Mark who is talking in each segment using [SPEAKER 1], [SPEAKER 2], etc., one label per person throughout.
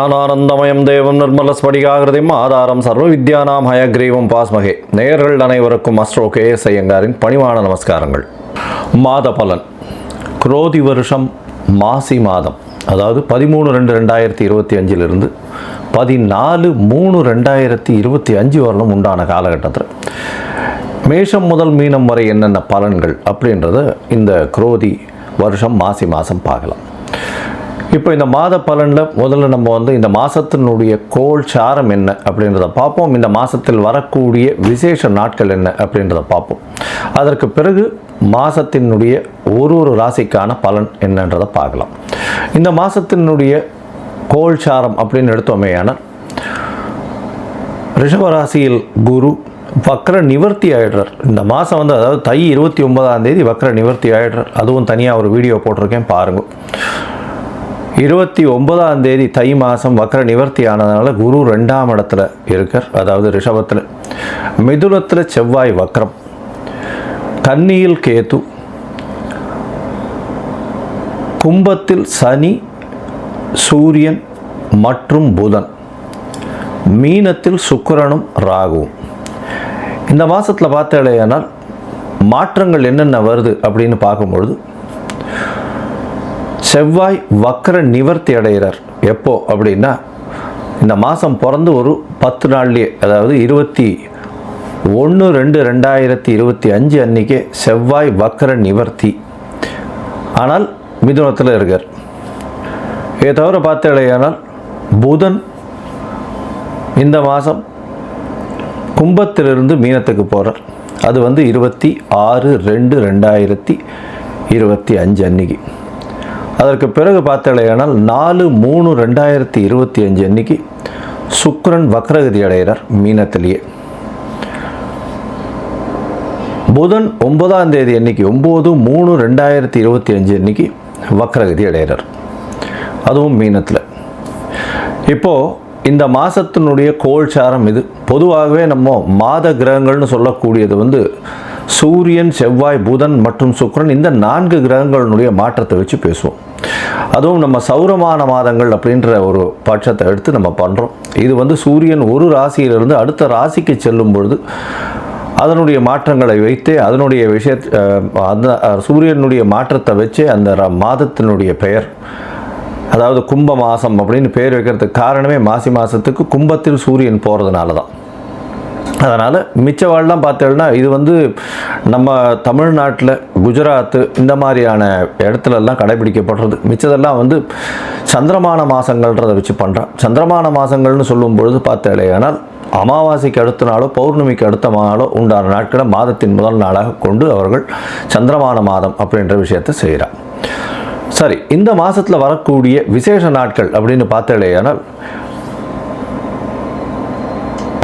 [SPEAKER 1] ஞானானந்தமயம் தேவம் நிர்மலஸ்படிகாகிருதிம் ஆதாரம் சர்வ வித்யானாம் ஹயக்ரீவம் பாஸ்மகே. நேயர்கள் அனைவருக்கும் அஸ்ட்ரோ KS ஐயங்காரின் பணிவான நமஸ்காரங்கள். மாத பலன். குரோதி வருஷம் மாசி மாதம், அதாவது 13/2/2025 14/3/2025 வரலும் உண்டான காலகட்டத்தில் மேஷம் முதல் மீனம் வரை என்னென்ன பலன்கள் அப்படின்றத இந்த குரோதி வருஷம் மாசி மாதம் பார்க்கலாம். இப்போ இந்த மாத பலனில் முதல்ல நம்ம இந்த மாதத்தினுடைய கோள் சாரம் என்ன அப்படின்றத பார்ப்போம். இந்த மாதத்தில் வரக்கூடிய விசேஷ நாட்கள் என்ன அப்படின்றத பார்ப்போம். அதற்கு பிறகு மாதத்தினுடைய ஒரு ராசிக்கான பலன் என்னன்றதை பார்க்கலாம். இந்த மாதத்தினுடைய கோள் சாரம் அப்படின்னு எடுத்தோமேயானால், ரிஷபராசியில் குரு வக்ர நிவர்த்தி ஆயிடுறார். இந்த மாதம் அதாவது தை 29ஆம் தேதி வக்ர நிவர்த்தி ஆயிடுறார். அதுவும் தனியாக ஒரு வீடியோ போட்டிருக்கேன், பாருங்கள். 29ஆம் தேதி தை மாதம் வக்ர நிவர்த்தி ஆனதுனால குரு 2ஆம் இடத்துல இருக்கார், அதாவது ரிஷபத்தில். மிதுனத்தில் செவ்வாய் வக்ரம், கன்னியில் கேது, கும்பத்தில் சனி, சூரியன் மற்றும் புதன், மீனத்தில் சுக்கிரனும் ராகுவும். இந்த மாதத்தில் பார்த்தாலேயானால் மாற்றங்கள் என்னென்ன வருது அப்படின்னு பார்க்கும்பொழுது, செவ்வாய் வக்ர நிவர்த்தி அடைகிறார். எப்போ அப்படின்னா, இந்த மாதம் பிறந்து ஒரு 10 நாள்லேயே, அதாவது 21/2/2025 அன்றைக்கே செவ்வாய் வக்ர நிவர்த்தி. ஆனால் மிதுனத்தில் இருக்கார். இதை தவிர பார்த்தாலேயானால் புதன் இந்த மாதம் கும்பத்திலிருந்து மீனத்துக்கு போகிறார். அது 26/2/2025 அன்னைக்கு. அதற்கு பிறகு பார்த்தாலேயானால் 4/3/2025 அன்னைக்கு சுக்கிரன் வக்ரகதி அடைகிறார் மீனத்திலேயே. புதன் 9ஆம் தேதி அன்னைக்கு 9/3/2025 அன்னைக்கு வக்ரகதி அடைகிறார், அதுவும் மீனத்தில். இப்போது இந்த மாதத்தினுடைய கோள்சாரம் இது. பொதுவாகவே நம்ம மாத கிரகங்கள்னு சொல்லக்கூடியது சூரியன், செவ்வாய், புதன் மற்றும் சுக்கிரன், இந்த 4 கிரகங்களுடைய மாற்றத்தை வச்சு பேசுவோம். அதுவும் நம்ம சௌரமான மாதங்கள் அப்படின்ற ஒரு பட்சத்தை எடுத்து நம்ம பண்ணுறோம். இது சூரியன் ஒரு ராசியிலிருந்து அடுத்த ராசிக்கு செல்லும் பொழுது அதனுடைய மாற்றங்களை வைத்தே, அதனுடைய அந்த சூரியனுடைய மாற்றத்தை வச்சே அந்த மாதத்தினுடைய பெயர், அதாவது கும்ப மாதம் அப்படின்னு பேர் வைக்கிறதுக்கு காரணமே மாசி மாதத்துக்கு கும்பத்தில் சூரியன் போகிறதுனால தான். அதனால் மிச்சவாழ்லாம் பார்த்தோம்னா இது நம்ம தமிழ்நாட்டில், குஜராத்து இந்த மாதிரியான இடத்துலலாம் கடைபிடிக்கப்படுறது. மிச்சதெல்லாம் சந்திரமான மாதங்கள்ன்றதை வச்சு பண்ணுறான். சந்திரமான மாதங்கள்னு சொல்லும் பொழுது பார்த்தாலேயானால் அமாவாசைக்கு அடுத்த நாளோ பௌர்ணமிக்கு அடுத்த நாளோ உண்டான நாட்களை மாதத்தின் முதல் நாளாக கொண்டு அவர்கள் சந்திரமான மாதம் அப்படின்ற விஷயத்தை செய்கிறார். சரி, இந்த மாதத்தில் வரக்கூடிய விசேஷ நாட்கள் அப்படின்னு பார்த்தாலேயானால்,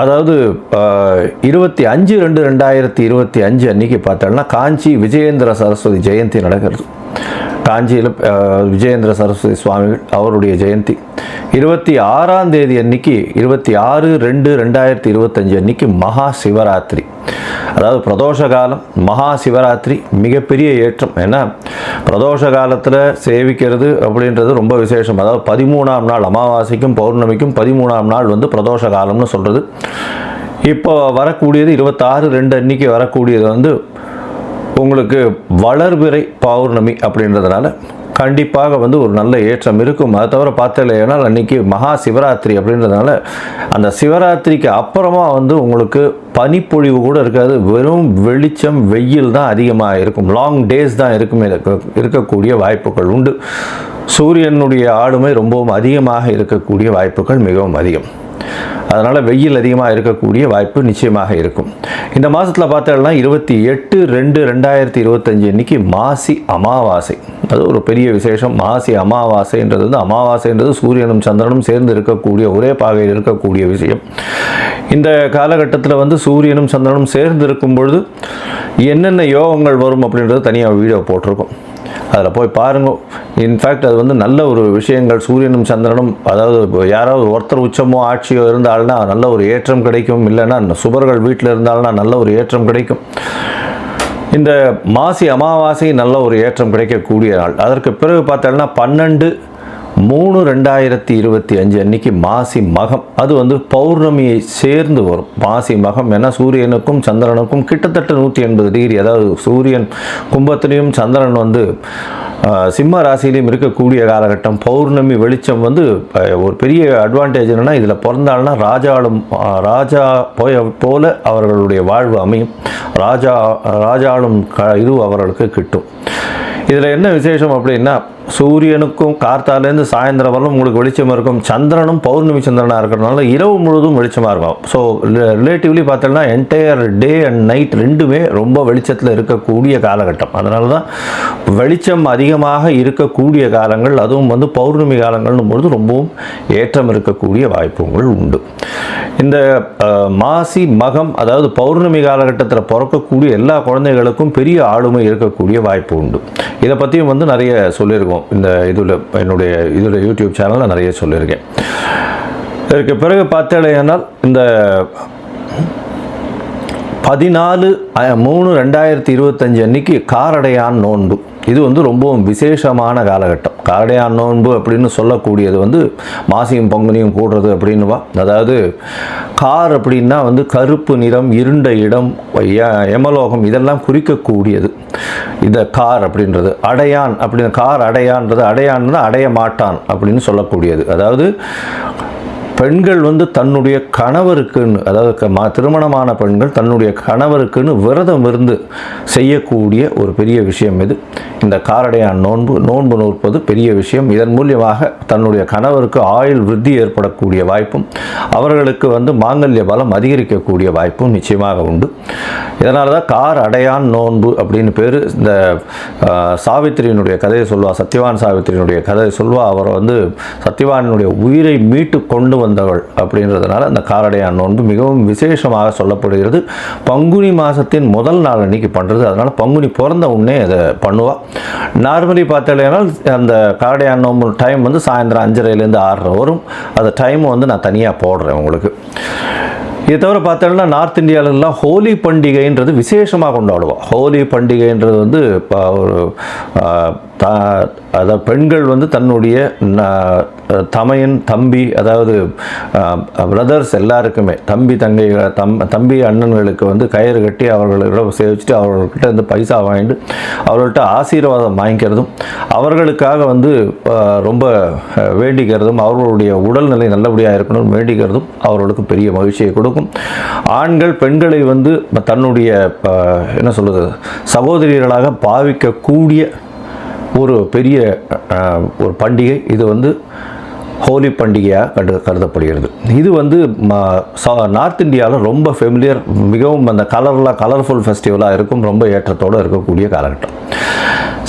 [SPEAKER 1] அதாவது 25/2/2025 அன்றைக்கி பார்த்தோம்னா காஞ்சி விஜயேந்திர சரஸ்வதி ஜெயந்தி நடக்கிறது. காஞ்சியில் விஜயேந்திர சரஸ்வதி சுவாமிகள் அவருடைய ஜெயந்தி. 26ஆம் தேதி அன்னைக்கு 26/2/2025 அன்னைக்கு மகா சிவராத்திரி, அதாவது பிரதோஷ காலம். மகா சிவராத்திரி மிகப்பெரிய ஏற்றம். ஏன்னா பிரதோஷ காலத்தில் சேவிக்கிறது அப்படின்றது ரொம்ப விசேஷம். அதாவது 13ஆம் நாள் அமாவாசைக்கும் பௌர்ணமிக்கும் 13ஆம் நாள் பிரதோஷ காலம்னு சொல்கிறது. இப்போ வரக்கூடியது 26/2 அன்னைக்கு வரக்கூடியது உங்களுக்கு வளர்பிறை பௌர்ணமி அப்படின்றதுனால கண்டிப்பாக ஒரு நல்ல ஏற்றம் இருக்கும். அதை தவிர பார்த்தாலேனால் அன்றைக்கி மகா சிவராத்திரி அப்படின்றதுனால அந்த சிவராத்திரிக்கு அப்புறமா உங்களுக்கு பனிப்பொழிவு கூட இருக்காது. வெறும் வெளிச்சம், வெயில் தான் அதிகமாக இருக்கும். லாங் டேஸ் தான் இருக்கக்கூடிய வாய்ப்புகள் உண்டு. சூரியனுடைய ஆளுமை ரொம்பவும் அதிகமாக இருக்கக்கூடிய வாய்ப்புகள் மிகவும் அதிகம். அதனால் வெயில் அதிகமாக இருக்கக்கூடிய வாய்ப்பு நிச்சயமாக இருக்கும். இந்த மாதத்தில் பார்த்தோம்னா 28/2/2025 அன்றைக்கி மாசி அமாவாசை. அது ஒரு பெரிய விசேஷம். மாசி அமாவாசைன்றது அமாவாசைன்றது சூரியனும் சந்திரனும் சேர்ந்து இருக்கக்கூடிய, ஒரே பாகையில் இருக்கக்கூடிய விஷயம். இந்த காலகட்டத்தில் சூரியனும் சந்திரனும் சேர்ந்து இருக்கும் பொழுது என்னென்ன யோகங்கள் வரும் அப்படின்றது தனியாக வீடியோ போட்டிருக்கோம், அதில் போய் பாருங்க. இன்ஃபேக்ட் அது நல்ல ஒரு விஷயங்கள். சூரியனும் சந்திரனும், அதாவது யாராவது ஒருத்தர் உச்சமோ ஆட்சியோ இருந்தால்னா நல்ல ஒரு ஏற்றம் கிடைக்கும். இல்லைன்னா சுபர்கள் வீட்டில் இருந்தால்னா நல்ல ஒரு ஏற்றம் கிடைக்கும். இந்த மாசி அமாவாசை நல்ல ஒரு ஏற்றம் கிடைக்கக்கூடிய நாள். அதற்கு பிறகு பார்த்தோம்னா 12 3/2/2025 அன்னைக்கு மாசி மகம், அது வந்து பௌர்ணமியை சேர்ந்து வரும். மாசி மகம் ஏன்னா சூரியனுக்கும் சந்திரனுக்கும் கிட்டத்தட்ட 180 டிகிரி, அதாவது சூரியன் கும்பத்திலையும் சந்திரன் வந்து சிம்ம ராசியிலையும் இருக்கக்கூடிய காலகட்டம். பௌர்ணமி வெளிச்சம் வந்து ஒரு பெரிய அட்வான்டேஜ் என்னென்னா, இதில் பிறந்தாள்னா ராஜா போல அவர்களுடைய வாழ்வு அமையும். ராஜாளும் இது அவர்களுக்கு கிட்டும். இதில் என்ன விசேஷம் அப்படின்னா, சூரியனுக்கும் கார்த்தாலேருந்து சாயந்தரம் வரலும் உங்களுக்கு வெளிச்சம் இருக்கும். சந்திரனும் பௌர்ணமி சந்திரனாக இருக்கிறதுனால இரவு முழுவதும் வெளிச்சமாக இருக்கும். ஸோ ரிலேட்டிவ்லி பார்த்தோம்னா என்டையர் டே அண்ட் நைட் ரெண்டுமே ரொம்ப வெளிச்சத்தில் இருக்கக்கூடிய காலகட்டம். அதனால தான் வெளிச்சம் அதிகமாக இருக்கக்கூடிய காலங்கள், அதுவும் வந்து பௌர்ணமி காலங்கள்னும் பொழுது ரொம்பவும் ஏற்றம் இருக்கக்கூடிய வாய்ப்புகள் உண்டு. இந்த மாசி மகம், அதாவது பௌர்ணமி காலகட்டத்தில் பிறக்கக்கூடிய எல்லா குழந்தைகளுக்கும் பெரிய ஆளுமை இருக்கக்கூடிய வாய்ப்பு உண்டு. இதை பற்றியும் வந்து நிறைய சொல்லியிருக்கோம் இந்த என்னுடைய யூடியூப் சேனலில் நிறைய சொல்லியிருக்கேன். இதற்கு பிறகு பார்த்தேனால் இந்த 14/3/2025 அன்னைக்கு காரடையான் நோன்பு, இது வந்து ரொம்பவும் விசேஷமான காலகட்டம். காரடையான் நோன்பு அப்படின்னு சொல்லக்கூடியது வந்து மாசியும் பங்குனியும் கூடுறது அப்படின்னுவா. அதாவது கார் அப்படின்னா வந்து கருப்பு நிறம், இருண்ட இடம், யமலோகம் இதெல்லாம் குறிக்கக்கூடியது இந்த கார் அப்படின்றது. அடையான் அப்படின்னு, கார் அடையான்றது, அடையான்னா அடைய மாட்டான் அப்படின்னு சொல்லக்கூடியது. அதாவது பெண்கள் வந்து தன்னுடைய கணவருக்குன்னு, அதாவது திருமணமான பெண்கள் தன்னுடைய கணவருக்குன்னு விரதம் இருந்து செய்யக்கூடிய ஒரு பெரிய விஷயம் இது. இந்த காரடையான் நோன்பு நோற்பது பெரிய விஷயம். இதன் மூலியமாக தன்னுடைய கணவருக்கு ஆயுள் விருத்தி ஏற்படக்கூடிய வாய்ப்பும், அவர்களுக்கு வந்து மாங்கல்ய பலம் அதிகரிக்கக்கூடிய வாய்ப்பும் நிச்சயமாக உண்டு. இதனால தான் கார் அடையான் நோன்பு அப்படின்னு பேர். இந்த சாவித்திரியினுடைய கதையை சொல்வா, சத்யவான் சாவித்திரியினுடைய கதையை சொல்வா. அவர் வந்து சத்யவானுடைய உயிரை மீட்டு கொண்டு வந்தவள் அப்படின்றதுனால அந்த காரடையான் நோன்பு மிகவும் விசேஷமாக சொல்லப்படுகிறது. பங்குனி மாதத்தின் முதல் நாள் அன்னைக்கு பண்ணுறது. அதனால் பங்குனி பிறந்த உடனே அதை பண்ணுவாள். நார்மலி பார்த்தாலேனால் அந்த காரடையான் நோன்பு டைம் வந்து சாயந்தரம் 5:30லேருந்து 6:30 வரும். அந்த டைம் வந்து நான் தனியாக போடுறேன் உங்களுக்கு. இதை தவிர பார்த்தோம்னா நார்த் இந்தியாவிலலாம் ஹோலி பண்டிகைன்றது விசேஷமாக கொண்டாடுவோம். ஹோலி பண்டிகைன்றது வந்து இப்போ ஒரு அதாவது பெண்கள் வந்து தன்னுடைய தமையன் தம்பி, அதாவது பிரதர்ஸ் எல்லாருக்குமே, தம்பி அண்ணன்களுக்கு வந்து கயிறு கட்டி அவர்களிடம் சேவிச்சுட்டு அவர்கள்கிட்ட வந்து பைசா வாங்கிட்டு அவர்கள்ட்ட ஆசீர்வாதம் வாங்கிக்கிறதும், அவர்களுக்காக வந்து ரொம்ப வேண்டிக்கிறதும், அவர்களுடைய உடல்நிலை நல்லபடியாக இருக்கணும் வேண்டிக்கிறதும் அவர்களுக்கு பெரிய மகிழ்ச்சியை கொடுக்கும். ஆண்கள் பெண்களை வந்து தன்னுடைய என்ன சொல்கிறது சகோதரிகளாக பாவிக்கக்கூடிய ஒரு பெரிய ஒரு பண்டிகை இது வந்து ஹோலி பண்டிகையாக கருதப்படுகிறது. இது வந்து நார்த் இந்தியாவில் ரொம்ப ஃபெமிலியர், மிகவும் அந்த கலர்ஃபுல் ஃபெஸ்டிவலாக இருக்கும், ரொம்ப ஏற்றத்தோடு இருக்கக்கூடிய காலகட்டம்.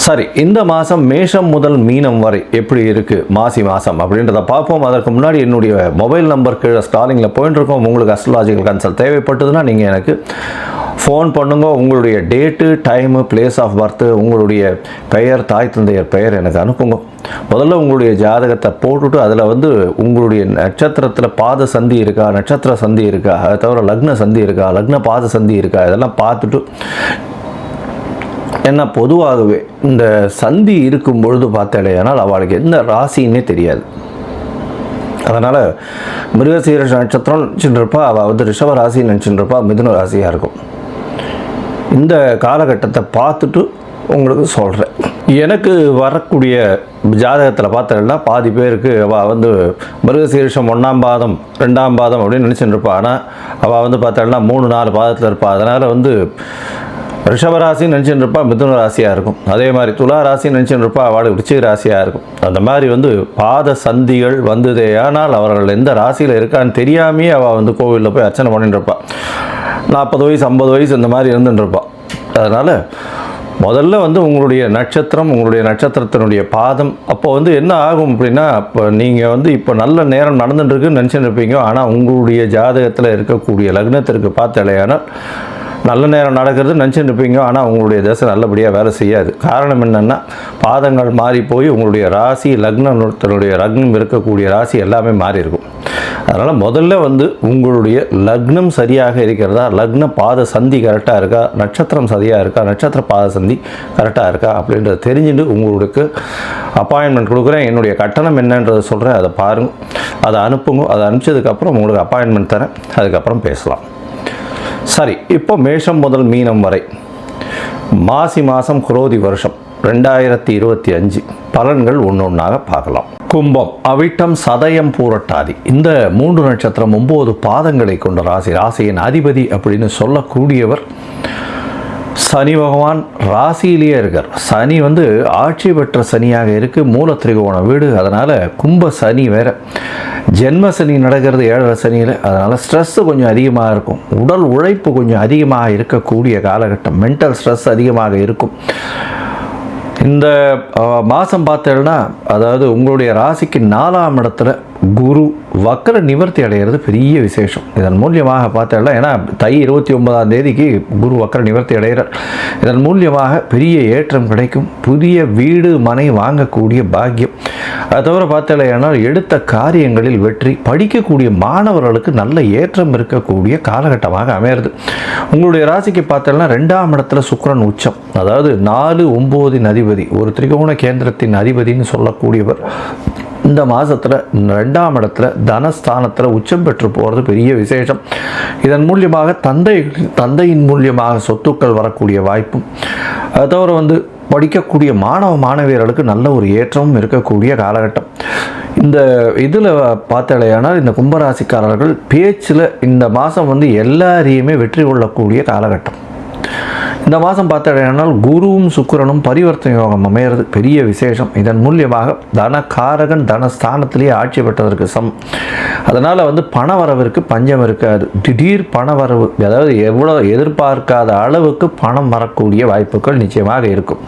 [SPEAKER 1] சரி, இந்த மாதம் மேஷம் முதல் மீனம் வரை எப்படி இருக்குது மாசி மாதம் அப்படின்றத பார்ப்போம். அதற்கு முன்னாடி என்னுடைய மொபைல் நம்பர் கீழே ஸ்டாலிங்கில் போயிட்டு இருக்கோம். உங்களுக்கு அஸ்ட்ராலஜிக்கல் கன்சல்ட் தேவைப்பட்டதுன்னா நீங்கள் எனக்கு ஃபோன் பண்ணுங்க. உங்களுடைய date, time, place of birth, உங்களுடைய பெயர், தாய் தந்தையர் பெயர் எனக்கு அனுப்புங்க. முதல்ல உங்களுடைய ஜாதகத்தை போட்டுட்டு அதில் வந்து உங்களுடைய நட்சத்திரத்தில் பாத சந்தி இருக்கா, நட்சத்திர சந்தி இருக்கா, அதை தவிர லக்ன சந்தி இருக்கா, லக்ன பாத சந்தி இருக்கா, இதெல்லாம் பார்த்துட்டு, ஏன்னா பொதுவாகவே இந்த சந்தி இருக்கும் பொழுது பார்த்தாலேனால் அவளுக்கு எந்த ராசின்னே தெரியாது. அதனால் மிருகசீரிஷ நட்சத்திரம் நினச்சிட்டு இருப்பா, அவள் வந்து ரிஷப ராசி நினச்சிட்டு இருப்பா, மிதுன ராசியாக இருக்கும். இந்த காலகட்டத்தை பார்த்துட்டு உங்களுக்கு சொல்கிறேன். எனக்கு வரக்கூடிய ஜாதகத்தில் பார்த்தா பாதி பேருக்கு அவள் வந்து மிருகசீரிஷம் 1ஆம் பாதம் 2ஆம் பாதம் அப்படின்னு நினச்சிட்டு இருப்பா. ஆனால் அவள் வந்து பார்த்தா 3-4 பாதத்தில் இருப்பாள். அதனால் வந்து ரிஷபராசி நினச்சின்னு இருப்பா, மிதுன ராசியாக இருக்கும். அதே மாதிரி துலா ராசி நினச்சின்னு இருப்பா, அவள் விருச்சிக ராசியாக இருக்கும். அந்த மாதிரி வந்து பாத சந்திகள் வந்ததே ஆனால் அவர்கள் எந்த ராசியில் இருக்கான்னு தெரியாமையே அவள் வந்து கோவிலில் போய் அர்ச்சனை பண்ணிட்டு இருப்பாள். 40 வயசு 50 வயசு இந்த மாதிரி இருந்துட்டு இருப்பாள். அதனால் முதல்ல வந்து உங்களுடைய நட்சத்திரம், உங்களுடைய நட்சத்திரத்தினுடைய பாதம், அப்போ வந்து என்ன ஆகும் அப்படின்னா, இப்போ நீங்கள் வந்து இப்போ நல்ல நேரம் நடந்துட்டுருக்குன்னு நினச்சின்னு இருப்பீங்க. ஆனால் உங்களுடைய ஜாதகத்தில் இருக்கக்கூடிய லக்னத்திற்கு பார்த்தாலேயானால் நல்ல நேரம் நடக்கிறது நினச்சிட்டு இருப்பீங்க. ஆனால் உங்களுடைய தசை நல்லபடியாக வேலை செய்யாது. காரணம் என்னென்னா, பாதங்கள் மாறி போய் உங்களுடைய ராசி, லக்னத்தினுடைய லக்னம் இருக்கக்கூடிய ராசி எல்லாமே மாறி இருக்கும். அதனால் முதல்ல வந்து உங்களுடைய லக்னம் சரியாக இருக்கிறதா, லக்ன பாத சந்தி கரெக்டாக இருக்கா, நட்சத்திரம் சரியாக இருக்கா, நட்சத்திர பாத சந்தி கரெக்டாக இருக்கா அப்படின்றத தெரிஞ்சுட்டு உங்களுக்கு அப்பாயின்மெண்ட் கொடுக்குறேன். என்னுடைய கட்டணம் என்னன்றதை சொல்கிறேன், அதை பாருங்கள், அதை அனுப்புங்க. அதை அனுப்பிச்சதுக்கப்புறம் உங்களுக்கு அப்பாயின்மெண்ட் தரேன், அதுக்கப்புறம் பேசலாம். சரி, இப்போ மேஷம் முதல் மீனம் வரை மாசி மாதம் குரோதி வருஷம் 2025 பலன்கள் ஒன்றொன்றாக பார்க்கலாம். கும்பம், அவிட்டம், சதயம், பூரட்டாதி, இந்த 3 நட்சத்திரம் 9 பாதங்களை கொண்ட ராசி. ராசியின் அதிபதி அப்படின்னு சொல்லக்கூடியவர் சனி பகவான். ராசியிலேயே இருக்கார். சனி வந்து ஆட்சி பெற்ற சனியாக இருக்குது, மூல திரிகோண வீடு. அதனால் கும்ப சனி வேறு, ஜென்ம சனி நடக்கிறது 7 சனியில். அதனால் ஸ்ட்ரெஸ்ஸு கொஞ்சம் அதிகமாக இருக்கும், உடல் உழைப்பு கொஞ்சம் அதிகமாக இருக்கக்கூடிய காலகட்டம், மென்டல் ஸ்ட்ரெஸ் அதிகமாக இருக்கும். இந்த மாதம் பார்த்தேன்னா, அதாவது உங்களுடைய ராசிக்கு 4ஆம் இடத்துல குரு வக்கர நிவர்த்தி அடைகிறது பெரிய விசேஷம். இதன் மூலியமாக பார்த்தேன்னா, ஏன்னா தை 29ஆம் தேதிக்கு குரு வக்கர நிவர்த்தி அடைகிறார். இதன் மூலியமாக பெரிய ஏற்றம் கிடைக்கும், புதிய வீடு மனை வாங்கக்கூடிய பாக்கியம். அதை தவிர பார்த்தேன்னா, எடுத்த காரியங்களில் வெற்றி, படிக்கக்கூடிய மாணவர்களுக்கு நல்ல ஏற்றம் இருக்கக்கூடிய காலகட்டமாக அமையிறது. உங்களுடைய ராசிக்கு பார்த்தேன்னா 2ஆம் இடத்துல சுக்கிரன் உச்சம், அதாவது 4, 9 அதிபதி, ஒரு திரிகோண கேந்திரத்தின் அதிபதினு சொல்லக்கூடியவர் இந்த மாதத்தில் 2ஆம் இடத்துல தனஸ்தானத்தில் உச்சம் பெற்று போகிறது பெரிய விசேஷம். இதன் மூலியமாக தந்தையின் மூலியமாக சொத்துக்கள் வரக்கூடிய வாய்ப்பும், அதை தவிர வந்து படிக்கக்கூடிய மாணவியர்களுக்கு நல்ல ஒரு ஏற்றமும் இருக்கக்கூடிய காலகட்டம். இந்த இதில் பார்த்தாலேயானால் இந்த கும்பராசிக்காரர்கள் பேச்சில் இந்த மாதம் வந்து எல்லாரையுமே வெற்றி கொள்ளக்கூடிய காலகட்டம். இந்த மாதம் பார்த்தால் குருவும் சுக்கிரனும் பரிவர்த்தனை யோகம் அமையிறது பெரிய விசேஷம். இதன் மூலியமாக தனகாரகன் தனஸ்தானத்திலேயே ஆட்சி பெற்றதற்கு அதனால் வந்து பண வரவிற்கு பஞ்சம் இருக்காது. திடீர் பண வரவு, அதாவது எவ்வளோ எதிர்பார்க்காத அளவுக்கு பணம் வரக்கூடிய வாய்ப்புகள் நிச்சயமாக இருக்கும்.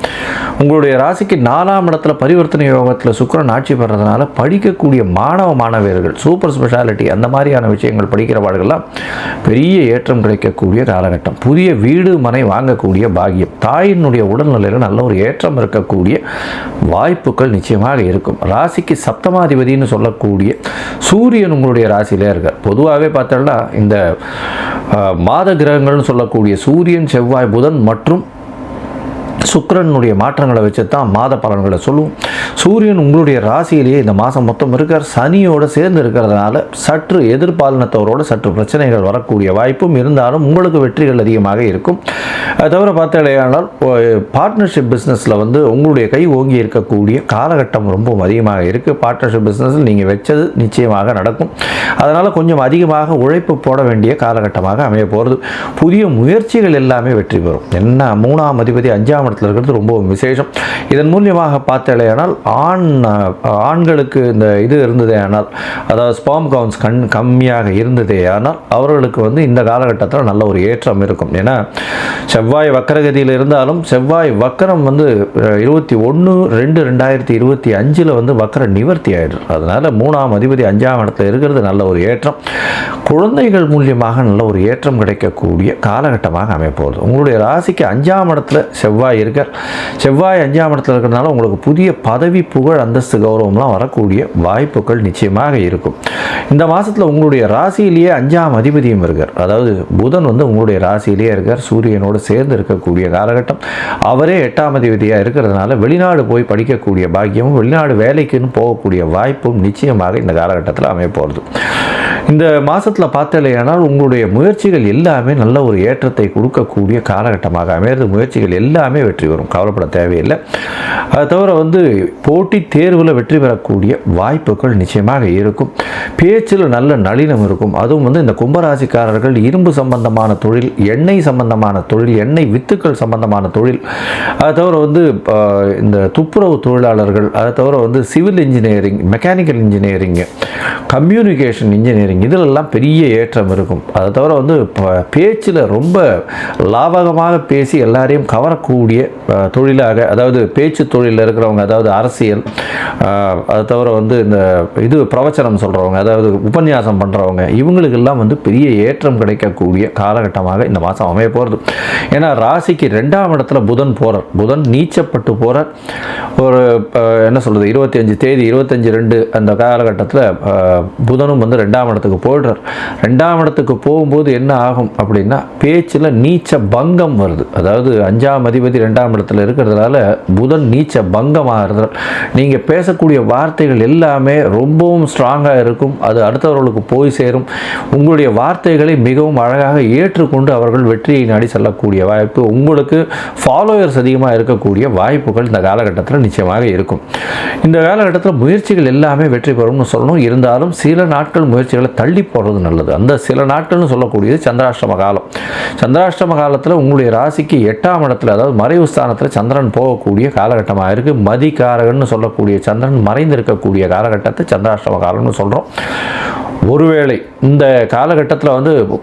[SPEAKER 1] உங்களுடைய ராசிக்கு 4ஆம் இடத்துல பரிவர்த்தனை யோகத்தில் சுக்கிரன் ஆட்சி பெறதுனால படிக்கக்கூடிய மாணவியர்கள், சூப்பர் ஸ்பெஷாலிட்டி அந்த மாதிரியான விஷயங்கள் படிக்கிறவார்கள்லாம் பெரிய ஏற்றம் கிடைக்கக்கூடிய காலகட்டம். புதிய வீடு மனை வாங்கக்கூடிய பாக்கியம், தாயினுடைய உடல்நிலையில் நல்ல ஒரு ஏற்றம் இருக்கக்கூடிய வாய்ப்புகள் நிச்சயமாக இருக்கும். ராசிக்கு சப்தமாதிபதினு சொல்லக்கூடிய சூரியன் உங்களுடைய ராசியிலே இருக்கார். பொதுவாகவே பார்த்தோம்னா இந்த மாத கிரகங்கள்னு சொல்லக்கூடிய சூரியன், செவ்வாய், புதன் மற்றும் சுக்கிரனுடைய மாற்றங்களை வச்சு தான் மாத பலன்களை சொல்லுவோம். சூரியன் உங்களுடைய ராசியிலேயே இந்த மாதம் மொத்தம் இருக்கார். சனியோடு சேர்ந்து இருக்கிறதுனால சற்று எதிர்பாலினத்தவரோடு சற்று பிரச்சனைகள் வரக்கூடிய வாய்ப்பும் இருந்தாலும் உங்களுக்கு வெற்றிகள் அதிகமாக இருக்கும். அது தவிர பார்த்தாலேயானால் பார்ட்னர்ஷிப் பிஸ்னஸில் வந்து உங்களுடைய கை ஓங்கி இருக்கக்கூடிய காலகட்டம் ரொம்ப அதிகமாக இருக்குது. பார்ட்னர்ஷிப் பிஸ்னஸில் நீங்கள் வச்சது நிச்சயமாக நடக்கும். அதனால் கொஞ்சம் அதிகமாக உழைப்பு போட வேண்டிய காலகட்டமாக அமைய போகிறது. புதிய முயற்சிகள் எல்லாமே வெற்றி பெறும். என்ன 3ஆம் அதிபதி 5ஆம் இடத்துல இருக்கிறது ரொம்ப விசேஷம். இதன் மூலியமாக பார்த்தாலேயானால் ஆண்களுக்கு இந்த இது இருந்ததே ஆனால், அதாவது ஸ்பாம் கவுன்ஸ் கம்மியாக இருந்ததே ஆனால் அவர்களுக்கு வந்து இந்த காலகட்டத்தில் நல்ல ஒரு ஏற்றம் இருக்கும். ஏன்னா செவ்வாய் வக்கரகதியில் இருந்தாலும் செவ்வாய் வக்கரம் வந்து 21/2/2025 வந்து வக்கர நிவர்த்தி ஆயிடுது. அதனால் 3ஆம் அதிபதி 5ஆம் இடத்துல இருக்கிறது நல்ல ஒரு ஏற்றம். குழந்தைகள் மூலியமாக நல்ல ஒரு ஏற்றம் கிடைக்கக்கூடிய காலகட்டமாக அமைப்போகுது. உங்களுடைய ராசிக்கு 5ஆம் இடத்துல செவ்வாய் இருக்கார். செவ்வாய் 5ஆம் இடத்துல இருக்கிறதுனால உங்களுக்கு புதிய பதவி, புகழ், அந்தஸ்து, கௌரவம்லாம் வரக்கூடிய வாய்ப்புகள் நிச்சயமாக இருக்கும். இந்த மாதத்தில் உங்களுடைய ராசியிலேயே 5ஆம் அதிபதியும் இருக்கார். அதாவது புதன் வந்து உங்களுடைய ராசியிலேயே இருக்கார், சூரியனோடு சேர்ந்து இருக்கக்கூடிய காலகட்டம். அவரே 8ஆம் அதிபதியாக இருக்கிறதுனால வெளிநாடு போய் படிக்கக்கூடிய பாக்கியமும் வெளிநாடு வேலைக்குன்னு போகக்கூடிய வாய்ப்பும் நிச்சயமாக இந்த காலகட்டத்தில் அமைய போகிறது. இந்த மாதத்தில் பார்த்தாலேயானால் உங்களுடைய முயற்சிகள் எல்லாமே நல்ல ஒரு ஏற்றத்தை கொடுக்கக்கூடிய காலகட்டமாக அமையிறது. முயற்சிகள் எல்லாமே வெற்றி வரும், கவலைப்பட தேவையில்லை. அது தவிர வந்து போட்டி தேர்வில் வெற்றி பெறக்கூடிய வாய்ப்புகள் நிச்சயமாக இருக்கும். பேச்சில் நல்ல நளினம் இருக்கும். அதுவும் வந்து இந்த கும்பராசிக்காரர்கள் இரும்பு சம்பந்தமான தொழில், எண்ணெய் சம்பந்தமான தொழில், எண்ணெய் வித்துக்கள் சம்பந்தமான தொழில், அது தவிர வந்து இந்த துப்புரவு தொழிலாளர்கள், அதை தவிர வந்து civil engineering, mechanical engineering, communication engineering, இதிலெல்லாம் பெரிய ஏற்றம் இருக்கும். அதை தவிர வந்து பேச்சில் ரொம்ப லாபகமாக பேசி எல்லாரையும் கவரக்கூடிய தொழிலாக, அதாவது பேச்சு தொழிலில் இருக்கிறவங்க, அதாவது அரசியல், அதை தவிர இந்த பிரவச்சனம் சொல்கிறவங்க, அதாவது உபன்யாசம் பண்ணுறவங்க, இவங்களுக்கெல்லாம் பெரிய ஏற்றம் கிடைக்கக்கூடிய காலகட்டமாக இந்த மாதம் அமைய போகிறது. ஏன்னா ராசிக்கு 2ஆம் இடத்துல புதன் போகிறார். புதன் நீச்சப்பட்டு போகிறார். ஒரு 25 தேதி 25/2 அந்த காலகட்டத்தில் புதனும் 2ஆம் இடத்துக்கு போயிடுறார். 2ஆம் இடத்துக்கு போகும்போது என்ன ஆகும் அப்படின்னா, பேச்சில் நீச்ச பங்கம் வருது. அதாவது 5ஆம் அதிபதி 2ஆம் இடத்துல இருக்கிறதுனால புதன் நீச்ச பங்கமாகிறார். நீங்கள் பேசக்கூடிய வார்த்தைகள் எல்லாமே ரொம்பவும் ஸ்ட்ராங்காக இருக்கும். அது அடுத்தவர்களுக்கு போய் சேரும். உங்களுடைய வார்த்தைகளை மிகவும் அழகாக ஏற்றுக்கொண்டு அவர்கள் வெற்றியை நாடி செல்லக்கூடிய வாய்ப்பு, உங்களுக்கு ஃபாலோவர்ஸ் அதிகமாக இருக்கக்கூடிய வாய்ப்புகள் இந்த காலகட்டத்தில் நிச்சயமாக இருக்கும். இந்த காலகட்டத்தில் முயற்சிகள் எல்லாமே வெற்றி பெறும்னு சொல்லணும். இருந்தாலும் சில நாட்கள் முயற்சிகளை தள்ளி போடுறது நல்லது. அந்த சில நாட்கள்னு சொல்லக்கூடியது சந்திராஷ்டம காலம். சந்திராஷ்டம காலத்தில் உங்களுடைய ராசிக்கு 8ஆம் இடத்துல, அதாவது மறைவு ஸ்தானத்தில் சந்திரன் போகக்கூடிய காலகட்டமாக இருக்குது. மதிகாரகன்னு சொல்லக்கூடிய சந்திரன் மறைந்திருக்கக்கூடிய காலகட்டத்தை சந்திராஷ்டம காலம்னு சொல்கிறோம். ஒருவேளை இந்த காலகட்டத்தில்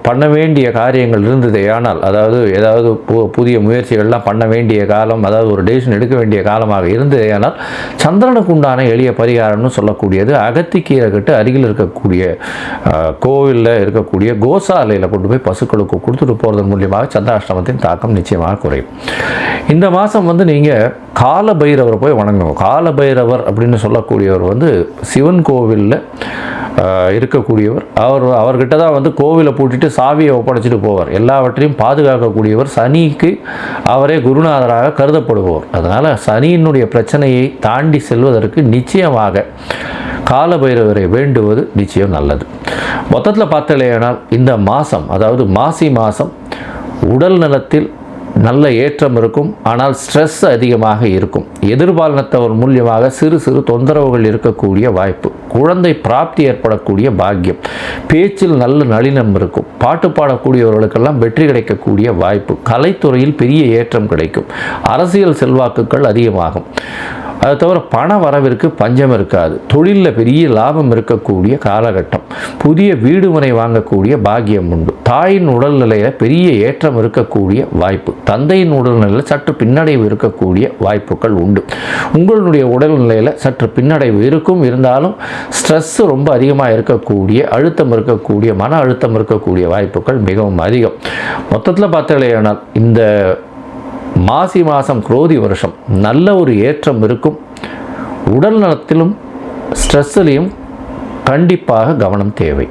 [SPEAKER 1] பண்ண வேண்டிய காரியங்கள் இருந்தது ஆனால், அதாவது ஏதாவது புதிய முயற்சிகள்லாம் பண்ண வேண்டிய காலம், அதாவது ஒரு டெசிஷன் எடுக்க வேண்டிய காலமாக இருந்தது ஆனால், சந்திரனுக்கு உண்டான எளிய பரிகாரம்னு சொல்லக்கூடியது அகத்திக்கீரை கட்டு அருகில் இருக்கக்கூடிய கோவிலில் இருக்கக்கூடிய கோசாலையில் கொண்டு போய் பசுக்களுக்கு கொடுத்துட்டு போகிறதன் மூலியமாக சந்திராஷ்டமத்தின் தாக்கம் நிச்சயமாக குறையும். இந்த மாதம் நீங்கள் கால பைரவரை போய் வணங்கணும். கால பைரவர் அப்படின்னு சொல்லக்கூடியவர் சிவன் கோவிலில் இருக்கக்கூடியவர். அவர்கிட்ட தான் கோவிலை பூட்டிட்டு சாவியை ஒப்படைச்சிட்டு போவார். எல்லாவற்றையும் பாதுகாக்கக்கூடியவர். சனிக்கு அவரே குருநாதராக கருதப்படுபவர். அதனால் சனியினுடைய பிரச்சனையை தாண்டி செல்வதற்கு நிச்சயமாக கால பைரவரை வேண்டுவது நிச்சயம் நல்லது. மொத்தத்தில் பார்த்தலையானால் இந்த மாதம், அதாவது மாசி மாதம், உடல் நலத்தில் நல்ல ஏற்றம் இருக்கும். ஆனால் ஸ்ட்ரெஸ் அதிகமாக இருக்கும். எதிர்பாலினத்தவர் மூலியமாக சிறு சிறு தொந்தரவுகள் இருக்கக்கூடிய வாய்ப்பு. குழந்தை பிராப்தி ஏற்படக்கூடிய பாக்கியம். பேச்சில் நல்ல நளினம் இருக்கும். பாட்டு பாடக்கூடியவர்களுக்கெல்லாம் வெற்றி கிடைக்கக்கூடிய வாய்ப்பு. கலைத்துறையில் பெரிய ஏற்றம் கிடைக்கும். அரசியல் செல்வாக்குகள் அதிகமாகும். அதை தவிர பண வரவிற்கு பஞ்சம் இருக்காது. தொழிலில் பெரிய லாபம் இருக்கக்கூடிய காலகட்டம். புதிய வீடு மனை வாங்கக்கூடிய பாக்கியம் உண்டு. தாயின் உடல்நிலையில் பெரிய ஏற்றம் இருக்கக்கூடிய வாய்ப்பு. தந்தையின் உடல்நிலையில் சற்று பின்னடைவு இருக்கக்கூடிய வாய்ப்புகள் உண்டு. உங்களுடைய உடல்நிலையில் சற்று பின்னடைவு இருக்கும். இருந்தாலும் ஸ்ட்ரெஸ் ரொம்ப அதிகமாக இருக்கக்கூடிய, அழுத்தம் இருக்கக்கூடிய, மன அழுத்தம் இருக்கக்கூடிய வாய்ப்புகள் மிகவும் அதிகம். மொத்தத்தில் பார்த்தாலேயானால் இந்த மாசி மாதம் குரோதி வருஷம் நல்ல ஒரு ஏற்றம் இருக்கும். உடல் நலத்திலும் ஸ்ட்ரெஸ்ஸிலையும் கண்டிப்பாக கவனம் தேவை.